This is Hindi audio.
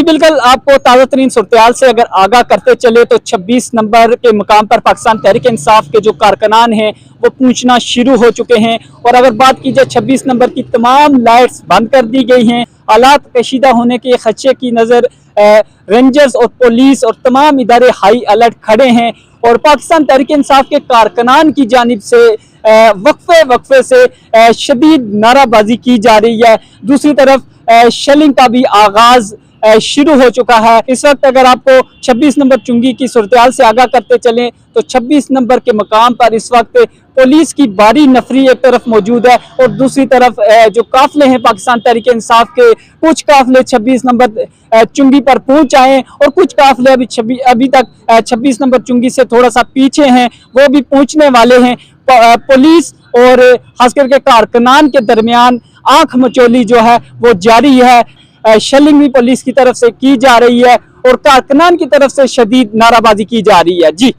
बिल्कुल, आपको ताज़ा तरीन सूरत से अगर आगाह करते चले तो 26 नंबर के मुकाम पर पाकिस्तान तहरीक इंसाफ के जो कारकुनान हैं वो पहुंचना शुरू हो चुके हैं। और अगर बात की जाए 26 नंबर की तमाम लाइट्स बंद कर दी गई हैं। हालात कशीदा होने के खदशे की नज़र रेंजर्स और पुलिस और तमाम इदारे हाई अलर्ट खड़े हैं। और पाकिस्तान तहरीक इंसाफ के कारकुनान की जानिब से वक्फे वक्फे से शदीद नाराबाजी की जा रही है। दूसरी तरफ शेलिंग का भी आगाज शुरू हो चुका है। इस वक्त अगर आपको 26 नंबर चुंगी की सूरत से आगाह करते चलें तो 26 नंबर के मकाम पर इस वक्त पुलिस की भारी नफरी एक तरफ मौजूद है और दूसरी तरफ जो काफिले हैं पाकिस्तान तहरीक इंसाफ के, कुछ काफिले 26 नंबर चुंगी पर पहुंच आए और कुछ काफिले अभी तक 26 नंबर चुंगी से थोड़ा सा पीछे हैं, वो भी पहुंचने वाले हैं। पुलिस और खास करके कारकुनान के दरमियान आंख मचोली जो है वो जारी है। शेलिंग भी पुलिस की तरफ से की जा रही है और कारकुनान की तरफ से शदीद नाराबाजी की जा रही है। जी।